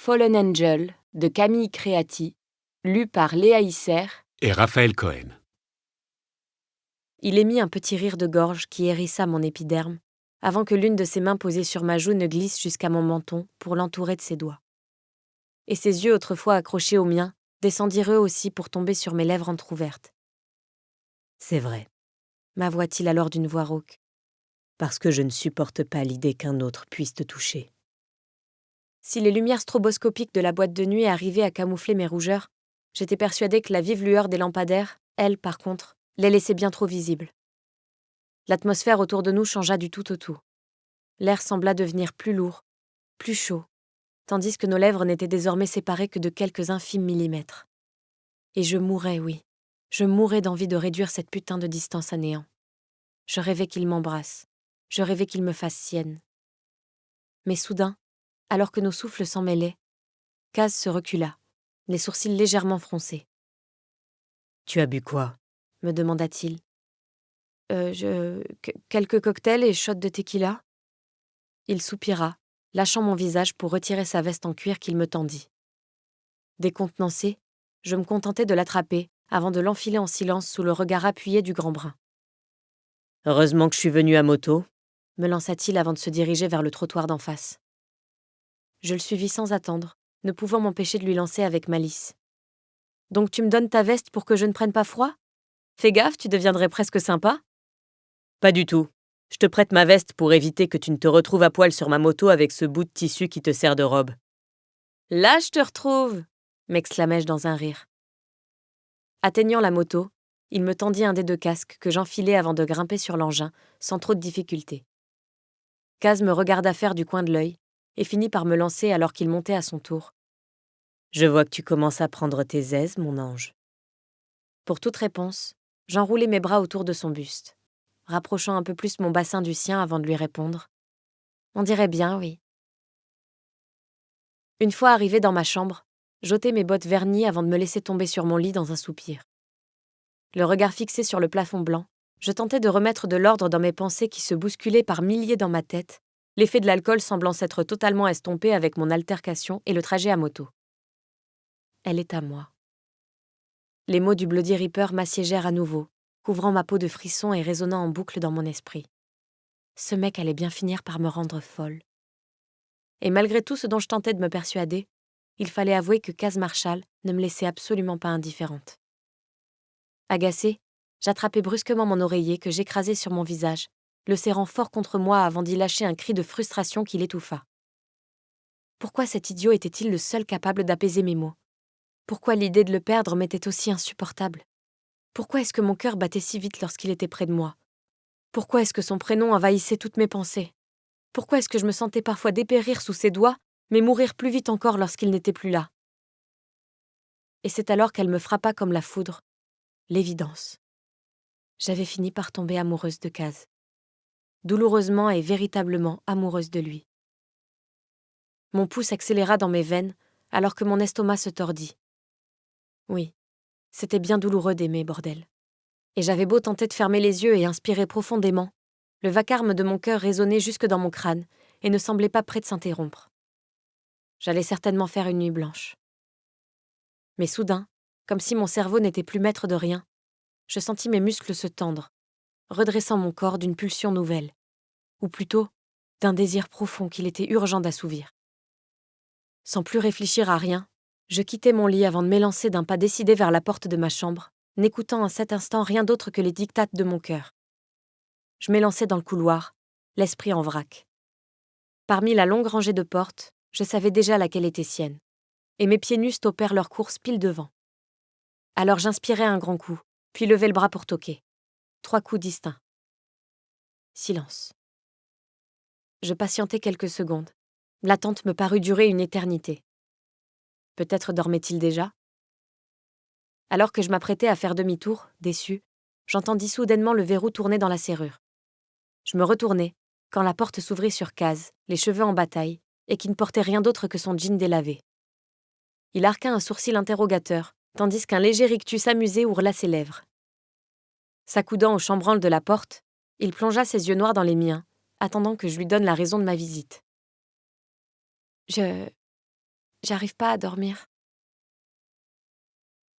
Fallen Angel de Camille Créati, lu par Léa Isser et Raphaël Cohen. Il émit un petit rire de gorge qui hérissa mon épiderme, avant que l'une de ses mains posées sur ma joue ne glisse jusqu'à mon menton pour l'entourer de ses doigts. Et ses yeux autrefois accrochés aux miens descendirent eux aussi pour tomber sur mes lèvres entr'ouvertes. « C'est vrai », m'avoua-t-il alors d'une voix rauque, « parce que je ne supporte pas l'idée qu'un autre puisse te toucher. » Si les lumières stroboscopiques de la boîte de nuit arrivaient à camoufler mes rougeurs, j'étais persuadée que la vive lueur des lampadaires, elle, par contre, les laissait bien trop visibles. L'atmosphère autour de nous changea du tout au tout. L'air sembla devenir plus lourd, plus chaud, tandis que nos lèvres n'étaient désormais séparées que de quelques infimes millimètres. Et je mourais, oui, je mourais d'envie de réduire cette putain de distance à néant. Je rêvais qu'il m'embrasse, je rêvais qu'il me fasse sienne. Mais soudain, alors que nos souffles s'en mêlaient, Kaz se recula, les sourcils légèrement froncés. « Tu as bu quoi ?» me demanda-t-il. Quelques cocktails et shots de tequila. » Il soupira, lâchant mon visage pour retirer sa veste en cuir qu'il me tendit. Décontenancé, je me contentai de l'attraper avant de l'enfiler en silence sous le regard appuyé du grand brun. « Heureusement que je suis venu à moto », me lança-t-il avant de se diriger vers le trottoir d'en face. Je le suivis sans attendre, ne pouvant m'empêcher de lui lancer avec malice. « Donc tu me donnes ta veste pour que je ne prenne pas froid ? Fais gaffe, tu deviendrais presque sympa. » »« Pas du tout. Je te prête ma veste pour éviter que tu ne te retrouves à poil sur ma moto avec ce bout de tissu qui te sert de robe. »« Là, je te retrouve !» m'exclamai-je dans un rire. Atteignant la moto, il me tendit un des deux casques que j'enfilai avant de grimper sur l'engin, sans trop de difficulté. Kaz me regarda faire du coin de l'œil et finit par me lancer alors qu'il montait à son tour. « Je vois que tu commences à prendre tes aises, mon ange. » Pour toute réponse, j'enroulai mes bras autour de son buste, rapprochant un peu plus mon bassin du sien avant de lui répondre. « On dirait bien, oui. » Une fois arrivé dans ma chambre, j'ôtai mes bottes vernies avant de me laisser tomber sur mon lit dans un soupir. Le regard fixé sur le plafond blanc, je tentais de remettre de l'ordre dans mes pensées qui se bousculaient par milliers dans ma tête, l'effet de l'alcool semblant s'être totalement estompé avec mon altercation et le trajet à moto. Elle est à moi. Les mots du Bloody Reaper m'assiégèrent à nouveau, couvrant ma peau de frissons et résonnant en boucle dans mon esprit. Ce mec allait bien finir par me rendre folle. Et malgré tout ce dont je tentais de me persuader, il fallait avouer que Kaz Marshall ne me laissait absolument pas indifférente. Agacée, j'attrapai brusquement mon oreiller que j'écrasai sur mon visage, le serrant fort contre moi avant d'y lâcher un cri de frustration qui l'étouffa. Pourquoi cet idiot était-il le seul capable d'apaiser mes maux ? Pourquoi l'idée de le perdre m'était aussi insupportable ? Pourquoi est-ce que mon cœur battait si vite lorsqu'il était près de moi ? Pourquoi est-ce que son prénom envahissait toutes mes pensées ? Pourquoi est-ce que je me sentais parfois dépérir sous ses doigts, mais mourir plus vite encore lorsqu'il n'était plus là ? Et c'est alors qu'elle me frappa comme la foudre, l'évidence. J'avais fini par tomber amoureuse de Kaz. Douloureusement et véritablement amoureuse de lui. Mon pouls accéléra dans mes veines, alors que mon estomac se tordit. Oui, c'était bien douloureux d'aimer, bordel. Et j'avais beau tenter de fermer les yeux et inspirer profondément, le vacarme de mon cœur résonnait jusque dans mon crâne et ne semblait pas prêt de s'interrompre. J'allais certainement faire une nuit blanche. Mais soudain, comme si mon cerveau n'était plus maître de rien, je sentis mes muscles se tendre, redressant mon corps d'une pulsion nouvelle, ou plutôt d'un désir profond qu'il était urgent d'assouvir. Sans plus réfléchir à rien, je quittai mon lit avant de m'élancer d'un pas décidé vers la porte de ma chambre, n'écoutant en cet instant rien d'autre que les dictates de mon cœur. Je m'élançai dans le couloir, l'esprit en vrac. Parmi la longue rangée de portes, je savais déjà laquelle était sienne, et mes pieds nus stoppèrent leur course pile devant. Alors j'inspirai un grand coup, puis levai le bras pour toquer. 3 coups distincts. Silence. Je patientai quelques secondes. L'attente me parut durer une éternité. Peut-être dormait-il déjà ? Alors que je m'apprêtais à faire demi-tour, déçu, j'entendis soudainement le verrou tourner dans la serrure. Je me retournai, quand la porte s'ouvrit sur Kaz, les cheveux en bataille, et qui ne portait rien d'autre que son jean délavé. Il arqua un sourcil interrogateur, tandis qu'un léger rictus amusé ourla ses lèvres. S'accoudant au chambranle de la porte, il plongea ses yeux noirs dans les miens, attendant que je lui donne la raison de ma visite. J'arrive pas à dormir.